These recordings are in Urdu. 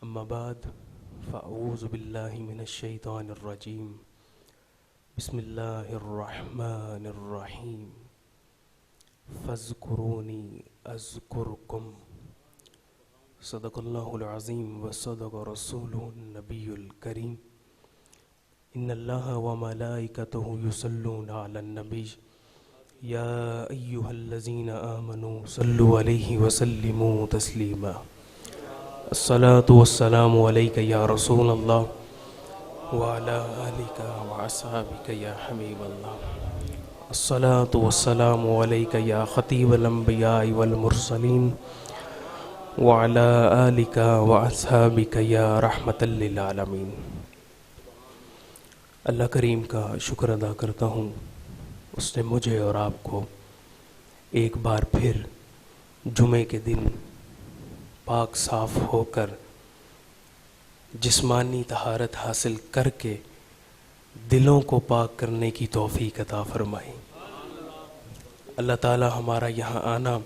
اما بعد فاعوذ باللہ من الشیطان الرجیم بسم اللہ الرحمن الرحیم فاذکرونی اذکرکم صدق اللہ العظیم وصدق رسولہ النبی الکریم ان اللہ وملائکتہ یصلون علی النبی یا ایہا الذین آمنوا صلوا علیہ وسلموا تسلیما الصلاة والسلام علیک یا رسول اللہ وعلی آلک وعصحابک یا حبیب اللہ الصلاة والسلام علیک یا خطیب الانبیاء والمرسلین وعلی آلک وعصحابک یا رحمت للعالمین۔ اللہ کریم کا شکر ادا کرتا ہوں، اس نے مجھے اور آپ کو ایک بار پھر جمعے کے دن پاک صاف ہو کر جسمانی طہارت حاصل کر کے دلوں کو پاک کرنے کی توفیق عطا فرمائی۔ اللہ تعالی ہمارا یہاں آنا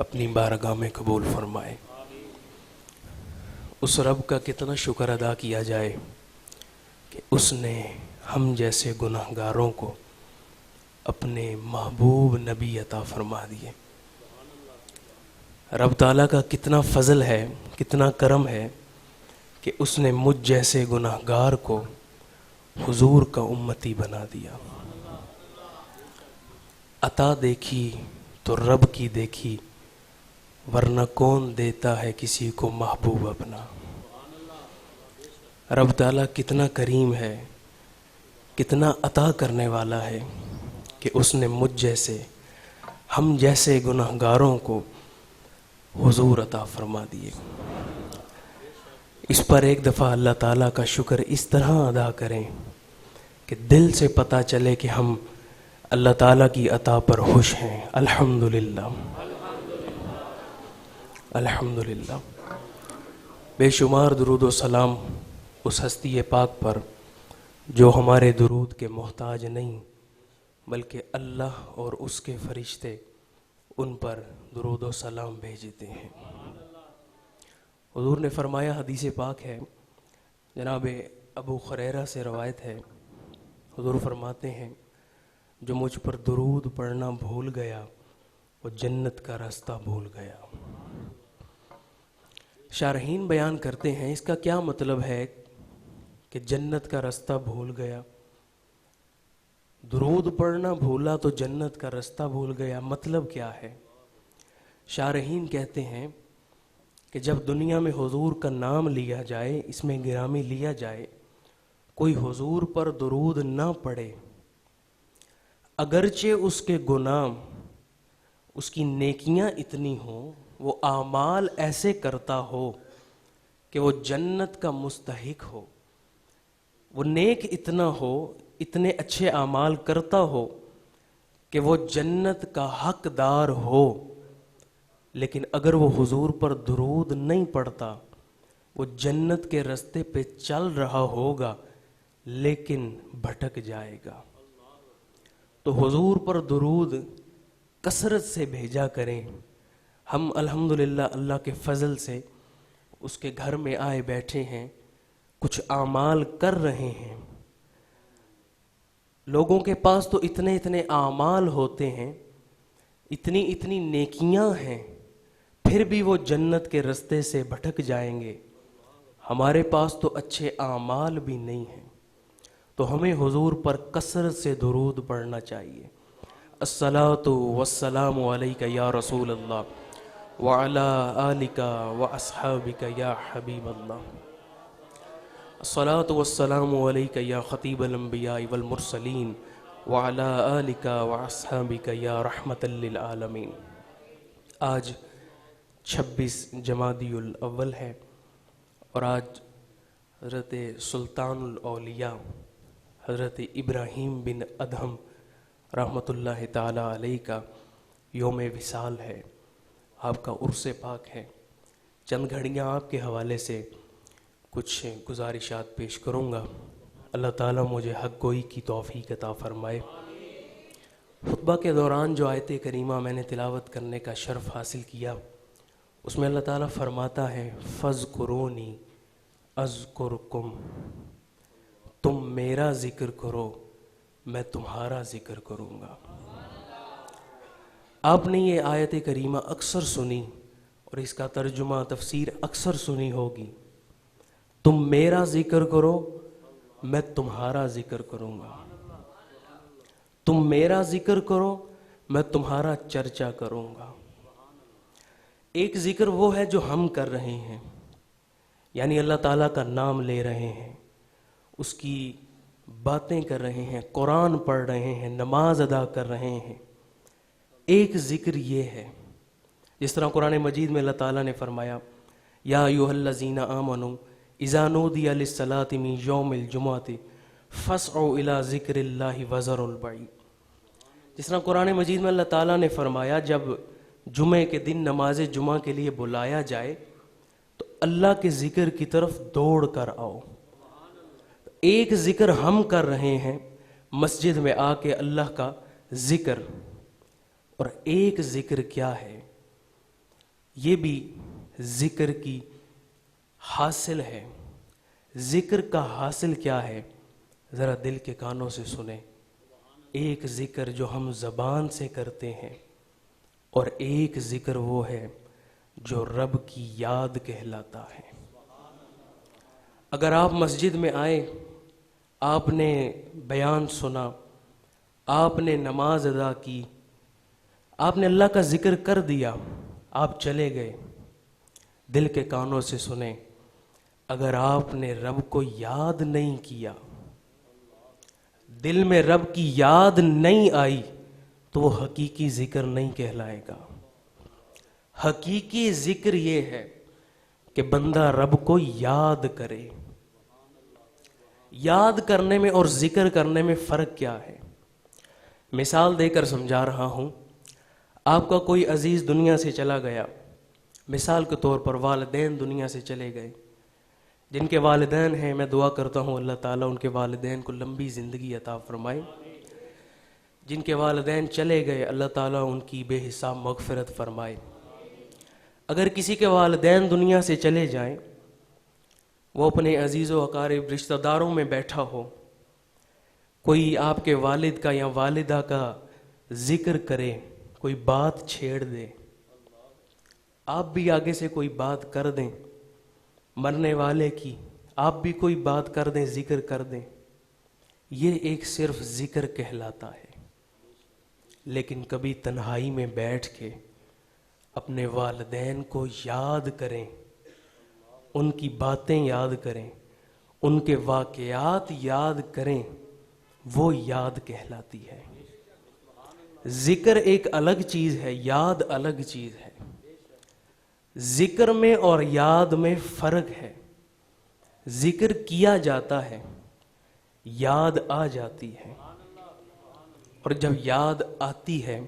اپنی بارگاہ میں قبول فرمائے۔ اس رب کا کتنا شکر ادا کیا جائے کہ اس نے ہم جیسے گناہ گاروں کو اپنے محبوب نبی عطا فرما دیے۔ رب تعالیٰ کا کتنا فضل ہے، کتنا کرم ہے کہ اس نے مجھ جیسے گناہ گار کو حضور کا امتی بنا دیا۔ عطا دیکھی تو رب کی دیکھی، ورنہ کون دیتا ہے کسی کو محبوب اپنا۔ رب تعالیٰ کتنا کریم ہے، کتنا عطا کرنے والا ہے کہ اس نے مجھ جیسے ہم جیسے گناہ گاروں کو حضور عطا فرما دیے۔ اس پر ایک دفعہ اللہ تعالیٰ کا شکر اس طرح ادا کریں کہ دل سے پتہ چلے کہ ہم اللہ تعالیٰ کی عطا پر خوش ہیں۔ الحمدللہ الحمدللہ۔ بے شمار درود و سلام اس ہستی پاک پر جو ہمارے درود کے محتاج نہیں بلکہ اللہ اور اس کے فرشتے ان پر درود و سلام بھیجتے ہیں۔ حضور نے فرمایا، حدیث پاک ہے، جناب ابو ہریرہ سے روایت ہے، حضور فرماتے ہیں جو مجھ پر درود پڑھنا بھول گیا وہ جنت کا راستہ بھول گیا۔ شارحین بیان کرتے ہیں اس کا کیا مطلب ہے کہ جنت کا راستہ بھول گیا؟ درود پڑھنا بھولا تو جنت کا راستہ بھول گیا، مطلب کیا ہے؟ شارحین کہتے ہیں کہ جب دنیا میں حضور کا نام لیا جائے، اس میں گرامی لیا جائے، کوئی حضور پر درود نہ پڑھے، اگرچہ اس کے گناہ، اس کی نیکیاں اتنی ہوں، وہ اعمال ایسے کرتا ہو کہ وہ جنت کا مستحق ہو، وہ نیک اتنا ہو، اتنے اچھے اعمال کرتا ہو کہ وہ جنت کا حقدار ہو، لیکن اگر وہ حضور پر درود نہیں پڑھتا، وہ جنت کے راستے پہ چل رہا ہوگا لیکن بھٹک جائے گا۔ تو حضور پر درود کثرت سے بھیجا کریں۔ ہم الحمدللہ اللہ کے فضل سے اس کے گھر میں آئے بیٹھے ہیں، کچھ اعمال کر رہے ہیں۔ لوگوں کے پاس تو اتنے اتنے اعمال ہوتے ہیں، اتنی اتنی نیکیاں ہیں، پھر بھی وہ جنت کے راستے سے بھٹک جائیں گے۔ ہمارے پاس تو اچھے اعمال بھی نہیں ہیں، تو ہمیں حضور پر کثرت سے درود پڑھنا چاہیے۔ الصلاۃ والسلام علیک یا رسول اللہ وعلی آلک واصحابک یا حبیب اللہ۔ الصلاۃ والسلام علیک یا خطیب الانبیاء والمرسلین وعلی آلک واصحابک یا رحمت للعالمین۔ آج 26 جمادی الاول ہے اور آج حضرت سلطان الاولیاء حضرت ابراہیم بن ادہم رحمۃ اللہ تعالی علیہ کا یوم وصال ہے، آپ کا عرس پاک ہے۔ چند گھڑیاں آپ کے حوالے سے کچھ گزارشات پیش کروں گا، اللہ تعالیٰ مجھے حق گوئی کی توفیق عطا فرمائے۔ خطبہ کے دوران جو آیت کریمہ میں نے تلاوت کرنے کا شرف حاصل کیا اس میں اللہ تعالیٰ فرماتا ہے فَاذْكُرُونِي اذکرکم، تم میرا ذکر کرو میں تمہارا ذکر کروں گا۔ آپ نے یہ آیت کریمہ اکثر سنی اور اس کا ترجمہ تفسیر اکثر سنی ہوگی، تم میرا ذکر کرو میں تمہارا ذکر کروں گا، تم میرا ذکر کرو میں تمہارا چرچا کروں گا۔ ایک ذکر وہ ہے جو ہم کر رہے ہیں، یعنی اللہ تعالیٰ کا نام لے رہے ہیں، اس کی باتیں کر رہے ہیں، قرآن پڑھ رہے ہیں، نماز ادا کر رہے ہیں۔ ایک ذکر یہ ہے، جس طرح قرآن مجید میں اللہ تعالیٰ نے فرمایا یا ایھا الذین آمنوا اذا نودی للصلاۃ من یوم الجمعۃ فاسعوا الی ذکر اللہ وذروا البیع۔ جس طرح قرآن مجید میں اللہ تعالیٰ نے فرمایا جب جمعے کے دن نماز جمعہ کے لیے بلایا جائے تو اللہ کے ذکر کی طرف دوڑ کر آؤ۔ ایک ذکر ہم کر رہے ہیں مسجد میں آ کے اللہ کا ذکر، اور ایک ذکر کیا ہے، یہ بھی ذکر کی حاصل ہے۔ ذکر کا حاصل کیا ہے، ذرا دل کے کانوں سے سنیں۔ ایک ذکر جو ہم زبان سے کرتے ہیں، اور ایک ذکر وہ ہے جو رب کی یاد کہلاتا ہے۔ اگر آپ مسجد میں آئے، آپ نے بیان سنا، آپ نے نماز ادا کی، آپ نے اللہ کا ذکر کر دیا، آپ چلے گئے، دل کے کانوں سے سنیں، اگر آپ نے رب کو یاد نہیں کیا، دل میں رب کی یاد نہیں آئی، تو وہ حقیقی ذکر نہیں کہلائے گا۔ حقیقی ذکر یہ ہے کہ بندہ رب کو یاد کرے۔ یاد کرنے میں اور ذکر کرنے میں فرق کیا ہے، مثال دے کر سمجھا رہا ہوں۔ آپ کا کوئی عزیز دنیا سے چلا گیا، مثال کے طور پر والدین دنیا سے چلے گئے۔ جن کے والدین ہیں، میں دعا کرتا ہوں اللہ تعالیٰ ان کے والدین کو لمبی زندگی عطا فرمائے۔ جن کے والدین چلے گئے، اللہ تعالیٰ ان کی بے حساب مغفرت فرمائے۔ اگر کسی کے والدین دنیا سے چلے جائیں، وہ اپنے عزیز و اقارب رشتہ داروں میں بیٹھا ہو، کوئی آپ کے والد کا یا والدہ کا ذکر کرے، کوئی بات چھیڑ دے، آپ بھی آگے سے کوئی بات کر دیں مرنے والے کی، آپ بھی کوئی بات کر دیں، ذکر کر دیں، یہ ایک صرف ذکر کہلاتا ہے۔ لیکن کبھی تنہائی میں بیٹھ کے اپنے والدین کو یاد کریں، ان کی باتیں یاد کریں، ان کے واقعات یاد کریں، وہ یاد کہلاتی ہے۔ ذکر ایک الگ چیز ہے، یاد الگ چیز ہے۔ ذکر میں اور یاد میں فرق ہے۔ ذکر کیا جاتا ہے، یاد آ جاتی ہے، اور جب یاد آتی ہے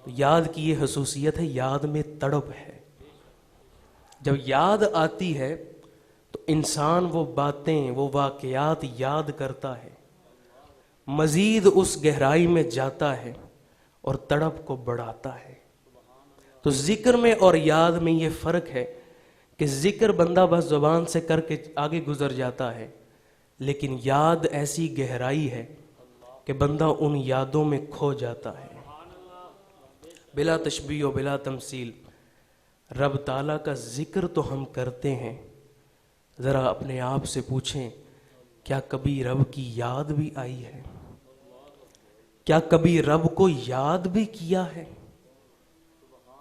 تو یاد کی یہ خصوصیت ہے، یاد میں تڑپ ہے۔ جب یاد آتی ہے تو انسان وہ باتیں، وہ واقعات یاد کرتا ہے، مزید اس گہرائی میں جاتا ہے اور تڑپ کو بڑھاتا ہے۔ تو ذکر میں اور یاد میں یہ فرق ہے کہ ذکر بندہ بس زبان سے کر کے آگے گزر جاتا ہے، لیکن یاد ایسی گہرائی ہے کہ بندہ ان یادوں میں کھو جاتا ہے۔ بلا تشبیہ و بلا تمثیل رب تعالیٰ کا ذکر تو ہم کرتے ہیں، ذرا اپنے آپ سے پوچھیں کیا کبھی رب کی یاد بھی آئی ہے؟ کیا کبھی رب کو یاد بھی کیا ہے؟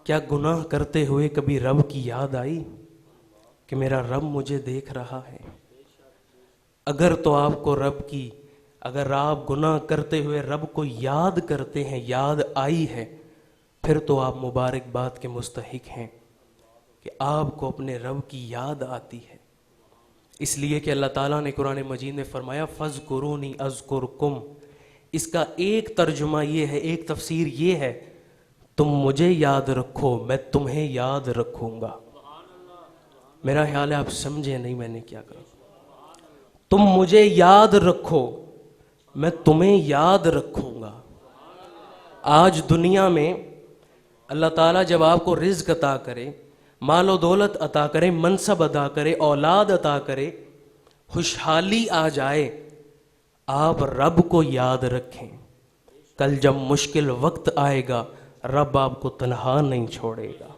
کیا گناہ کرتے ہوئے کبھی رب کی یاد آئی کہ میرا رب مجھے دیکھ رہا ہے؟ اگر تو آپ کو رب کی، اگر آپ گناہ کرتے ہوئے رب کو یاد کرتے ہیں، یاد آئی ہے، پھر تو آپ مبارکباد کے مستحق ہیں کہ آپ کو اپنے رب کی یاد آتی ہے۔ اس لیے کہ اللہ تعالیٰ نے قرآن مجید میں فرمایا فَاذْكُرُونِي أَذْكُرْكُمْ۔ اس کا ایک ترجمہ یہ ہے، ایک تفسیر یہ ہے، تم مجھے یاد رکھو میں تمہیں یاد رکھوں گا۔ میرا خیال ہے آپ سمجھے نہیں میں نے کیا کہا۔ تم مجھے یاد رکھو میں تمہیں یاد رکھوں گا۔ آج دنیا میں اللہ تعالیٰ جب آپ کو رزق عطا کرے، مال و دولت عطا کرے، منصب عطا کرے، اولاد عطا کرے، خوشحالی آ جائے، آپ رب کو یاد رکھیں۔ کل جب مشکل وقت آئے گا رب آپ کو تنہا نہیں چھوڑے گا،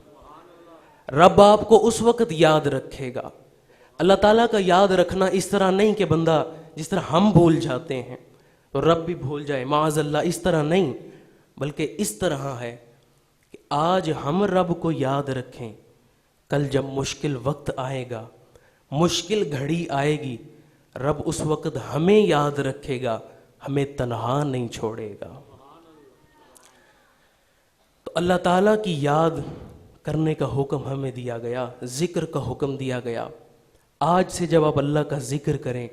رب آپ کو اس وقت یاد رکھے گا۔ اللہ تعالیٰ کا یاد رکھنا اس طرح نہیں کہ بندہ جس طرح ہم بھول جاتے ہیں تو رب بھی بھول جائے، معاذ اللہ، اس طرح نہیں، بلکہ اس طرح ہے کہ آج ہم رب کو یاد رکھیں، کل جب مشکل وقت آئے گا، مشکل گھڑی آئے گی، رب اس وقت ہمیں یاد رکھے گا، ہمیں تنہا نہیں چھوڑے گا۔ تو اللہ تعالیٰ کی یاد کرنے کا حکم ہمیں دیا گیا، ذکر کا حکم دیا گیا۔ آج سے جب آپ اللہ کا ذکر کریں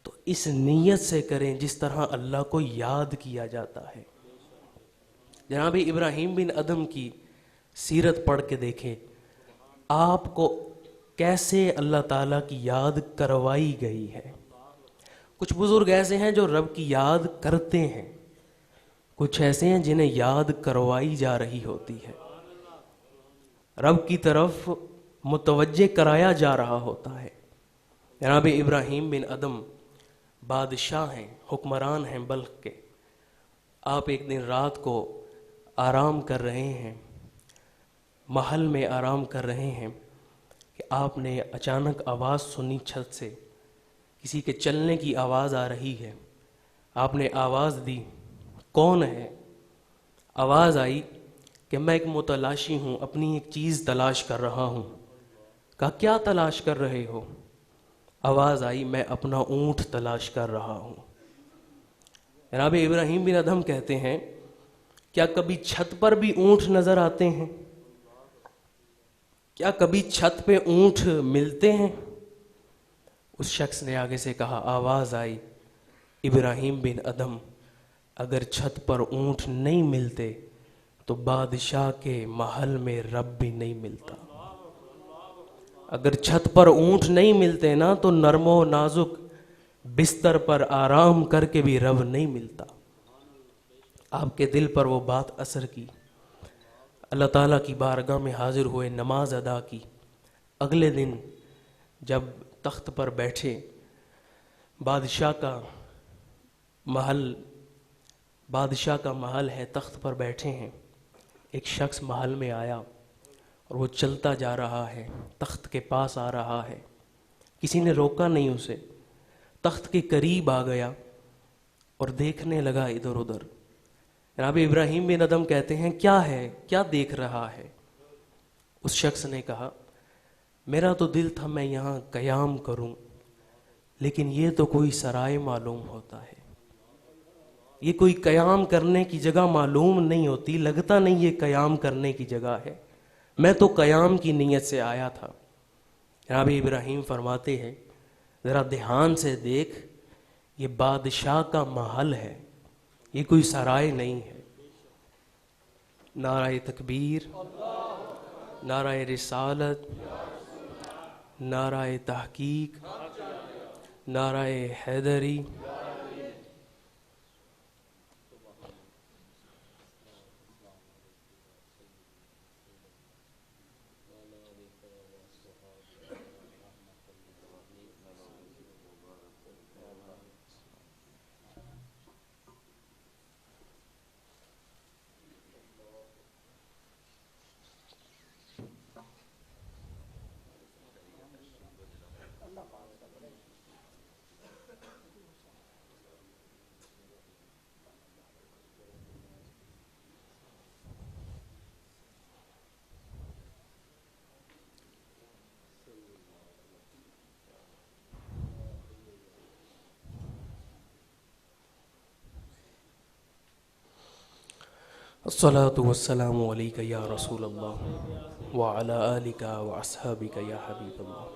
تو اس نیت سے کریں جس طرح اللہ کو یاد کیا جاتا ہے۔ جناب ابراہیم بن ادم کی سیرت پڑھ کے دیکھیں، آپ کو کیسے اللہ تعالیٰ کی یاد کروائی گئی ہے۔ کچھ بزرگ ایسے ہیں جو رب کی یاد کرتے ہیں، کچھ ایسے ہیں جنہیں یاد کروائی جا رہی ہوتی ہے، رب کی طرف متوجہ کرایا جا رہا ہوتا ہے۔ جناب ابراہیم بن ادم بادشاہ ہیں، حکمران ہیں بلخ کے۔ آپ ایک دن رات کو آرام کر رہے ہیں، محل میں آرام کر رہے ہیں کہ آپ نے اچانک آواز سنی، چھت سے کسی کے چلنے کی آواز آ رہی ہے۔ آپ نے آواز دی، کون ہے؟ آواز آئی کہ میں ایک متلاشی ہوں، اپنی ایک چیز تلاش کر رہا ہوں۔ کہا کیا تلاش کر رہے ہو؟ آواز آئی میں اپنا اونٹ تلاش کر رہا ہوں۔ جناب ابراہیم بن ادم کہتے ہیں کیا کبھی چھت پر بھی اونٹ نظر آتے ہیں؟ کیا کبھی چھت پہ اونٹ ملتے ہیں؟ اس شخص نے آگے سے کہا، آواز آئی ابراہیم بن ادم اگر چھت پر اونٹ نہیں ملتے تو بادشاہ کے محل میں رب بھی نہیں ملتا۔ اگر چھت پر اونٹ نہیں ملتے نا تو نرم و نازک بستر پر آرام کر کے بھی رب نہیں ملتا۔ آپ کے دل پر وہ بات اثر کی، اللہ تعالیٰ کی بارگاہ میں حاضر ہوئے، نماز ادا کی۔ اگلے دن جب تخت پر بیٹھے، بادشاہ کا محل ہے، تخت پر بیٹھے ہیں، ایک شخص محل میں آیا اور وہ چلتا جا رہا ہے، تخت کے پاس آ رہا ہے، کسی نے روکا نہیں اسے، تخت کے قریب آ گیا اور دیکھنے لگا ادھر ادھر۔ جناب ابراہیم بن ادم کہتے ہیں کیا ہے، کیا دیکھ رہا ہے؟ اس شخص نے کہا میرا تو دل تھا میں یہاں قیام کروں، لیکن یہ تو کوئی سرائے معلوم ہوتا ہے، یہ کوئی قیام کرنے کی جگہ معلوم نہیں ہوتی، لگتا نہیں یہ قیام کرنے کی جگہ ہے، میں تو قیام کی نیت سے آیا تھا۔ جناب ابراہیم فرماتے ہیں ذرا دھیان سے دیکھ، یہ بادشاہ کا محل ہے، یہ کوئی سرائے نہیں ہے۔ نعرہ تکبیر، نعرہ رسالت، نعرہ تحقیق، نعرہ حیدری۔ الصلاۃ والسلام علیک یا رسول اللہ وعلی آلک واصحابک یا حبیب اللہ۔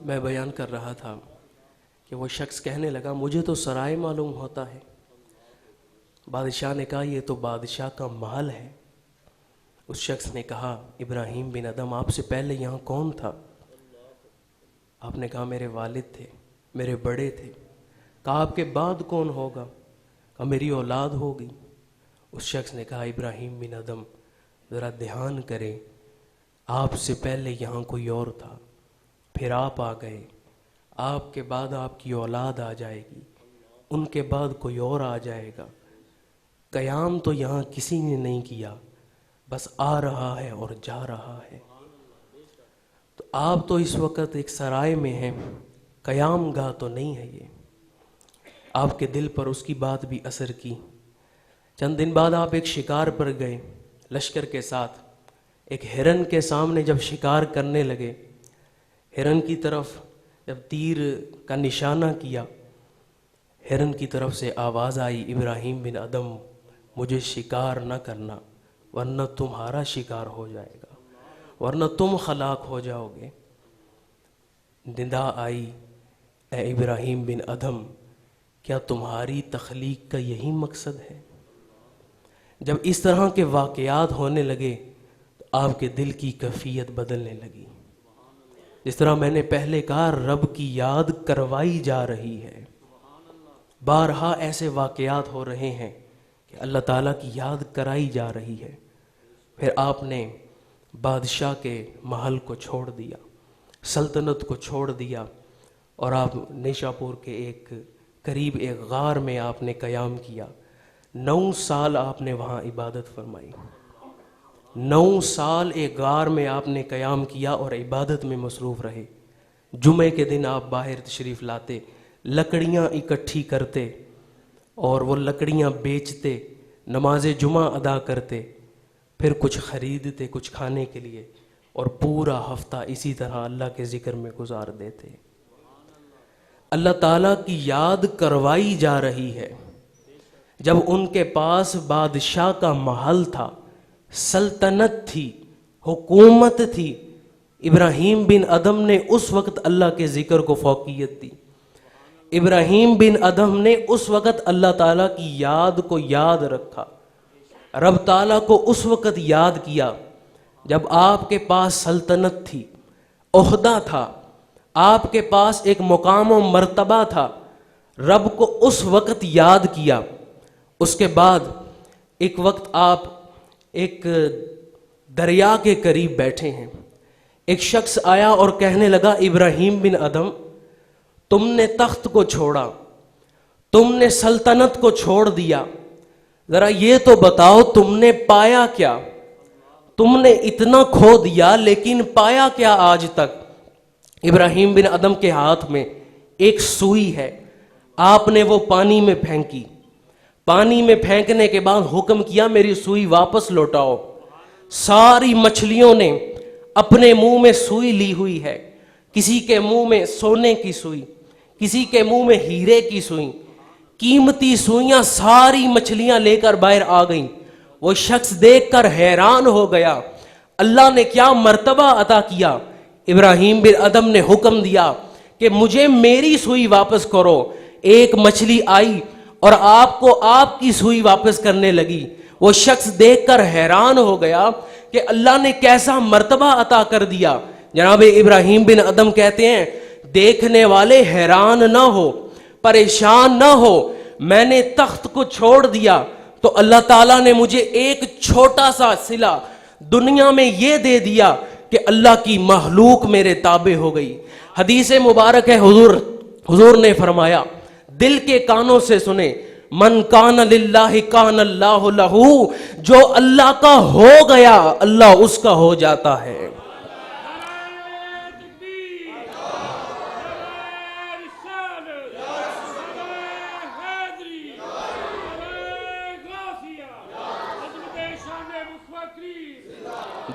میں بیان کر رہا تھا کہ وہ شخص کہنے لگا مجھے تو سرائے معلوم ہوتا ہے۔ بادشاہ نے کہا یہ تو بادشاہ کا محل ہے۔ اس شخص نے کہا ابراہیم بن ادم آپ سے پہلے یہاں کون تھا؟ آپ نے کہا میرے والد تھے، میرے بڑے تھے۔ کہا آپ کے بعد کون ہوگا؟ کہا میری اولاد ہوگی۔ اس شخص نے کہا ابراہیم بن ادم ذرا دھیان کریں، آپ سے پہلے یہاں کوئی اور تھا، پھر آپ آ گئے، آپ کے بعد آپ کی اولاد آ جائے گی، ان کے بعد کوئی اور آ جائے گا۔ قیام تو یہاں کسی نے نہیں کیا، بس آ رہا ہے اور جا رہا ہے۔ تو آپ تو اس وقت ایک سرائے میں ہیں، قیام گاہ تو نہیں ہے یہ۔ آپ کے دل پر اس کی بات بھی اثر کی۔ چند دن بعد آپ ایک شکار پر گئے لشکر کے ساتھ، ایک ہرن کے سامنے جب شکار کرنے لگے، ہرن کی طرف جب تیر کا نشانہ کیا، ہرن کی طرف سے آواز آئی، ابراہیم بن ادم مجھے شکار نہ کرنا ورنہ تمہارا شکار ہو جائے گا، ورنہ تم ہلاک ہو جاؤ گے۔ ندا آئی، اے ابراہیم بن ادم کیا تمہاری تخلیق کا یہی مقصد ہے؟ جب اس طرح کے واقعات ہونے لگے تو آپ کے دل کی کیفیت بدلنے لگی۔ جس طرح میں نے پہلے کہا، رب کی یاد کروائی جا رہی ہے۔ بارہا ایسے واقعات ہو رہے ہیں کہ اللہ تعالیٰ کی یاد کرائی جا رہی ہے۔ پھر آپ نے بادشاہ کے محل کو چھوڑ دیا، سلطنت کو چھوڑ دیا، اور آپ نیشاپور کے ایک قریب ایک غار میں آپ نے قیام کیا۔ 9 سال آپ نے وہاں عبادت فرمائی۔ 9 سال ایک غار میں آپ نے قیام کیا اور عبادت میں مصروف رہے۔ جمعے کے دن آپ باہر تشریف لاتے، لکڑیاں اکٹھی کرتے اور وہ لکڑیاں بیچتے، نماز جمعہ ادا کرتے، پھر کچھ خریدتے کچھ کھانے کے لیے، اور پورا ہفتہ اسی طرح اللہ کے ذکر میں گزار دیتے۔ اللہ تعالیٰ کی یاد کروائی جا رہی ہے۔ جب ان کے پاس بادشاہ کا محل تھا، سلطنت تھی، حکومت تھی، ابراہیم بن ادم نے اس وقت اللہ کے ذکر کو فوقیت دی۔ ابراہیم بن ادم نے اس وقت اللہ تعالیٰ کی یاد کو یاد رکھا، رب تعالیٰ کو اس وقت یاد کیا جب آپ کے پاس سلطنت تھی، عہدہ تھا، آپ کے پاس ایک مقام و مرتبہ تھا، رب کو اس وقت یاد کیا۔ اس کے بعد ایک وقت آپ ایک دریا کے قریب بیٹھے ہیں، ایک شخص آیا اور کہنے لگا، ابراہیم بن ادم تم نے تخت کو چھوڑا، تم نے سلطنت کو چھوڑ دیا، ذرا یہ تو بتاؤ تم نے پایا کیا؟ تم نے اتنا کھو دیا لیکن پایا کیا آج تک؟ ابراہیم بن ادم کے ہاتھ میں ایک سوئی ہے، آپ نے وہ پانی میں پھینکی، پانی میں پھینکنے کے بعد حکم کیا میری سوئی واپس لوٹاؤ۔ ساری مچھلیوں نے اپنے منہ میں سوئی لی ہوئی ہے، کسی کے منہ میں سونے کی سوئی، کسی کے منہ میں ہیرے کی سوئی، قیمتی سوئیاں ساری مچھلیاں لے کر باہر آ گئیں۔ وہ شخص دیکھ کر حیران ہو گیا، اللہ نے کیا مرتبہ عطا کیا۔ ابراہیم بن ادم نے حکم دیا کہ مجھے میری سوئی واپس کرو۔ ایک مچھلی آئی اور آپ کو آپ کی سوئی واپس کرنے لگی۔ وہ شخص دیکھ کر حیران ہو گیا کہ اللہ نے کیسا مرتبہ عطا کر دیا۔ جناب ابراہیم بن ادم کہتے ہیں، دیکھنے والے حیران نہ ہو، پریشان نہ ہو، میں نے تخت کو چھوڑ دیا تو اللہ تعالیٰ نے مجھے ایک چھوٹا سا صلہ دنیا میں یہ دے دیا کہ اللہ کی مخلوق میرے تابع ہو گئی۔ حدیث مبارک ہے، حضور نے فرمایا، دل کے کانوں سے سنے، من کان للہ کان اللہ لہو، جو اللہ کا ہو گیا اللہ اس کا ہو جاتا ہے۔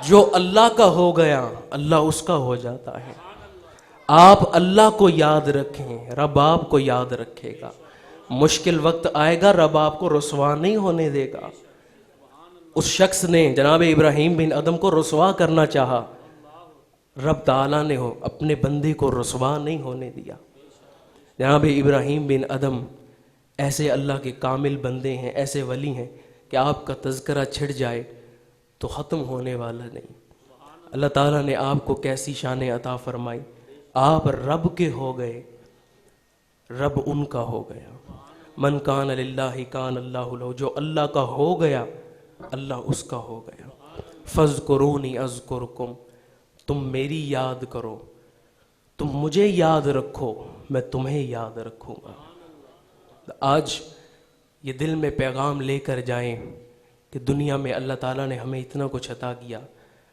جو اللہ کا ہو گیا اللہ اس کا ہو جاتا ہے۔ آپ اللہ کو یاد رکھیں، رب آپ کو یاد رکھے گا۔ مشکل وقت آئے گا، رب آپ کو رسوا نہیں ہونے دے گا۔ اس شخص نے جناب ابراہیم بن ادم کو رسوا کرنا چاہا، رب تعالیٰ نے اپنے بندے کو رسوا نہیں ہونے دیا۔ جناب ابراہیم بن ادم ایسے اللہ کے کامل بندے ہیں، ایسے ولی ہیں کہ آپ کا تذکرہ چھڑ جائے تو ختم ہونے والا نہیں۔ اللہ تعالیٰ نے آپ کو کیسی شان عطا فرمائی، آپ رب کے ہو گئے، رب ان کا ہو گیا۔ من کان للہ کان اللہ لہ، جو اللہ کا ہو گیا اللہ اس کا ہو گیا۔ فاذکرونی اذکرکم، تم میری یاد کرو، تم مجھے یاد رکھو، میں تمہیں یاد رکھوں گا۔ آج یہ دل میں پیغام لے کر جائیں کہ دنیا میں اللہ تعالیٰ نے ہمیں اتنا کچھ عطا کیا،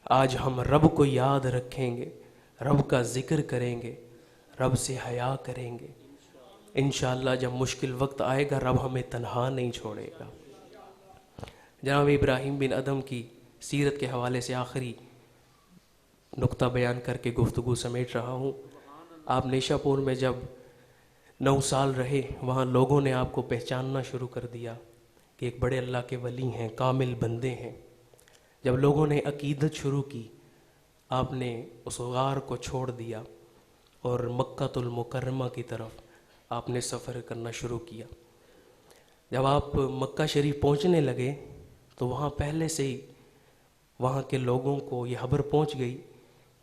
آج ہم رب کو یاد رکھیں گے، رب کا ذکر کریں گے، رب سے حیا کریں گے، انشاءاللہ جب مشکل وقت آئے گا رب ہمیں تنہا نہیں چھوڑے گا۔ جناب ابراہیم بن ادم کی سیرت کے حوالے سے آخری نقطہ بیان کر کے گفتگو سمیٹ رہا ہوں۔ آپ نیشا پور میں جب 9 سال رہے، وہاں لوگوں نے آپ کو پہچاننا شروع کر دیا کہ ایک بڑے اللہ کے ولی ہیں، کامل بندے ہیں۔ جب لوگوں نے عقیدت شروع کی، آپ نے اس غار کو چھوڑ دیا اور مکہ المکرمہ کی طرف آپ نے سفر کرنا شروع کیا۔ جب آپ مکہ شریف پہنچنے لگے تو وہاں پہلے سے ہی وہاں کے لوگوں کو یہ خبر پہنچ گئی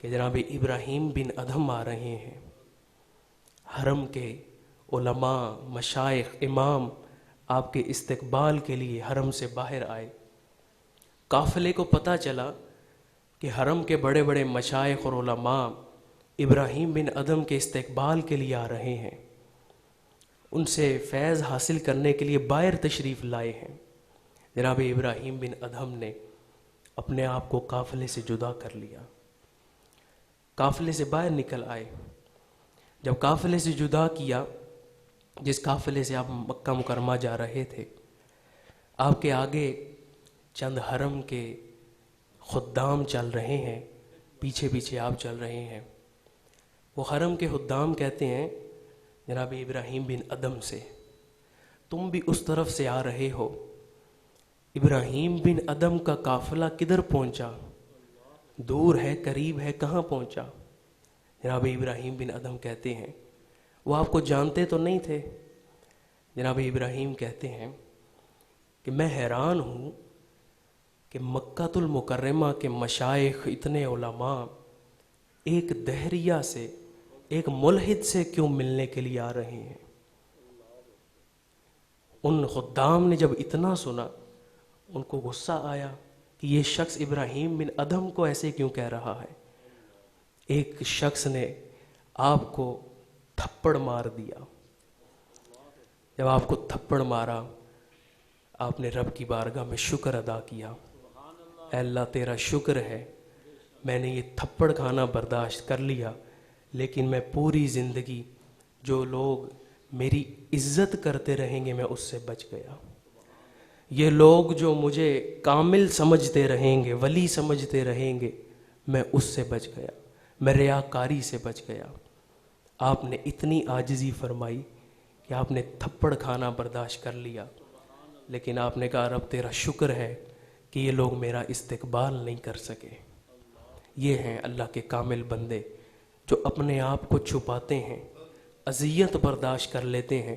کہ جناب ابراہیم بن ادھم آ رہے ہیں۔ حرم کے علماء، مشائخ، امام آپ کے استقبال کے لیے حرم سے باہر آئے۔ قافلے کو پتہ چلا کہ حرم کے بڑے بڑے مشائخ اور علماء ابراہیم بن ادھم کے استقبال کے لیے آ رہے ہیں، ان سے فیض حاصل کرنے کے لیے باہر تشریف لائے ہیں۔ جناب ابراہیم بن ادھم نے اپنے آپ کو قافلے سے جدا کر لیا، قافلے سے باہر نکل آئے۔ جب قافلے سے جدا کیا، جس قافلے سے آپ مکہ مکرمہ جا رہے تھے، آپ کے آگے چند حرم کے خدام چل رہے ہیں، پیچھے پیچھے آپ چل رہے ہیں۔ وہ حرم کے خدام کہتے ہیں جناب ابراہیم بن ادم سے، تم بھی اس طرف سے آ رہے ہو، ابراہیم بن ادم کا قافلہ کدھر پہنچا؟ دور ہے، قریب ہے، کہاں پہنچا؟ جناب ابراہیم بن ادم کہتے ہیں وہ آپ کو جانتے تو نہیں تھے۔ جناب ابراہیم کہتے ہیں کہ میں حیران ہوں کہ مکہ المکرمہ کے مشائخ، اتنے علماء ایک دہریہ سے، ایک ملحد سے کیوں ملنے کے لیے آ رہے ہیں؟ ان خدام نے جب اتنا سنا، ان کو غصہ آیا کہ یہ شخص ابراہیم بن ادم کو ایسے کیوں کہہ رہا ہے۔ ایک شخص نے آپ کو تھپڑ مار دیا۔ جب آپ کو تھپڑ مارا، آپ نے رب کی بارگاہ میں شکر ادا کیا، اے اللہ تیرا شکر ہے، میں نے یہ تھپڑ کھانا برداشت کر لیا، لیکن میں پوری زندگی جو لوگ میری عزت کرتے رہیں گے میں اس سے بچ گیا۔ یہ لوگ جو مجھے کامل سمجھتے رہیں گے، ولی سمجھتے رہیں گے، میں اس سے بچ گیا، میں ریاکاری سے بچ گیا۔ آپ نے اتنی عاجزی فرمائی کہ آپ نے تھپڑ کھانا برداشت کر لیا، لیکن آپ نے کہا رب تیرا شکر ہے کہ یہ لوگ میرا استقبال نہیں کر سکے۔ یہ ہیں اللہ کے کامل بندے جو اپنے آپ کو چھپاتے ہیں، اذیت برداشت کر لیتے ہیں،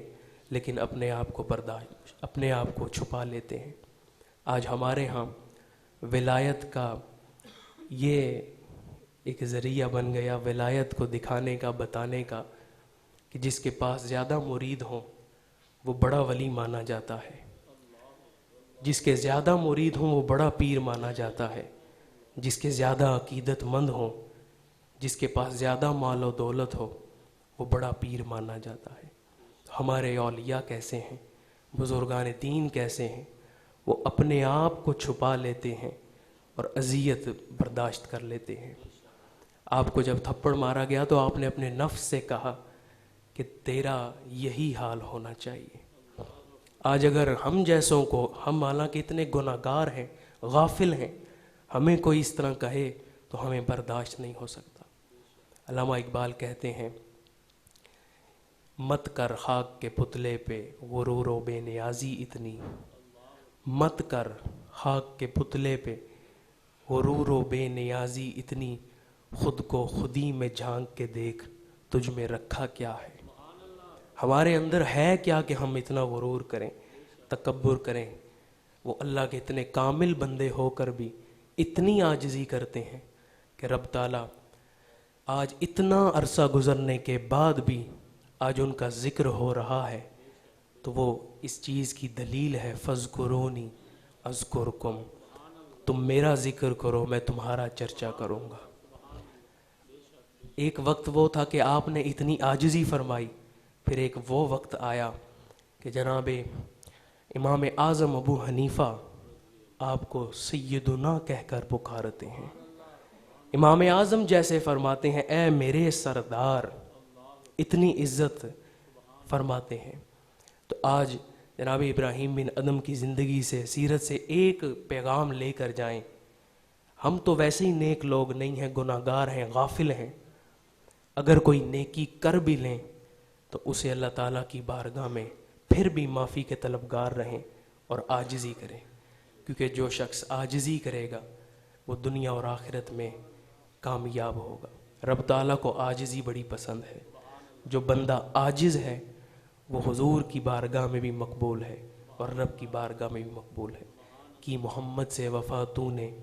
لیکن اپنے آپ کو چھپا لیتے ہیں۔ آج ہمارے ہاں ولایت کا یہ ایک ذریعہ بن گیا، ولایت کو دکھانے کا، بتانے کا، کہ جس کے پاس زیادہ مرید ہوں وہ بڑا ولی مانا جاتا ہے، جس کے زیادہ مرید ہوں وہ بڑا پیر مانا جاتا ہے، جس کے زیادہ عقیدت مند ہوں، جس کے پاس زیادہ مال و دولت ہو وہ بڑا پیر مانا جاتا ہے۔ ہمارے اولیاء کیسے ہیں، بزرگان دین کیسے ہیں؟ وہ اپنے آپ کو چھپا لیتے ہیں اور اذیت برداشت کر لیتے ہیں۔ آپ کو جب تھپڑ مارا گیا تو آپ نے اپنے نفس سے کہا کہ تیرا یہی حال ہونا چاہیے۔ آج اگر ہم جیسوں کو، ہم حالانکہ اتنے گناہگار ہیں، غافل ہیں، ہمیں کوئی اس طرح کہے تو ہمیں برداشت نہیں ہو سکتا۔ علامہ اقبال کہتے ہیں مت کر خاک کے پتلے پہ غرور و بے نیازی اتنی، مت کر خاک کے پتلے پہ غرور و بے نیازی اتنی، خود کو خودی میں جھانک کے دیکھ تجھ میں رکھا کیا ہے۔ ہمارے اندر ہے کیا کہ ہم اتنا غرور کریں، تکبر کریں؟ وہ اللہ کے اتنے کامل بندے ہو کر بھی اتنی عاجزی کرتے ہیں کہ رب تعالیٰ آج اتنا عرصہ گزرنے کے بعد بھی آج ان کا ذکر ہو رہا ہے، تو وہ اس چیز کی دلیل ہے فَاذْكُرُونِی اذکرکم، تم میرا ذکر کرو میں تمہارا چرچا کروں گا۔ ایک وقت وہ تھا کہ آپ نے اتنی عاجزی فرمائی، پھر ایک وہ وقت آیا کہ جناب امام اعظم ابو حنیفہ آپ کو سیدنا کہہ کر پکارتے ہیں۔ امام اعظم جیسے فرماتے ہیں اے میرے سردار، اتنی عزت فرماتے ہیں۔ تو آج جناب ابراہیم بن ادم کی زندگی سے، سیرت سے ایک پیغام لے کر جائیں۔ ہم تو ویسے ہی نیک لوگ نہیں ہیں، گناہ گار ہیں، غافل ہیں۔ اگر کوئی نیکی کر بھی لیں تو اسے اللہ تعالیٰ کی بارگاہ میں پھر بھی معافی کے طلبگار رہیں اور عاجزی کریں، کیونکہ جو شخص عاجزی کرے گا وہ دنیا اور آخرت میں کامیاب ہوگا۔ رب تعالیٰ کو عاجزی بڑی پسند ہے۔ جو بندہ عاجز ہے وہ حضور کی بارگاہ میں بھی مقبول ہے اور رب کی بارگاہ میں بھی مقبول ہے۔ کہ محمد سے وفا تو نے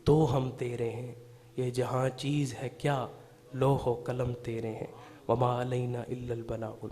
تو ہم تیرے ہیں، یہ جہاں چیز ہے کیا، لوح و قلم تیرے ہیں، وما علینا الا البلاغ۔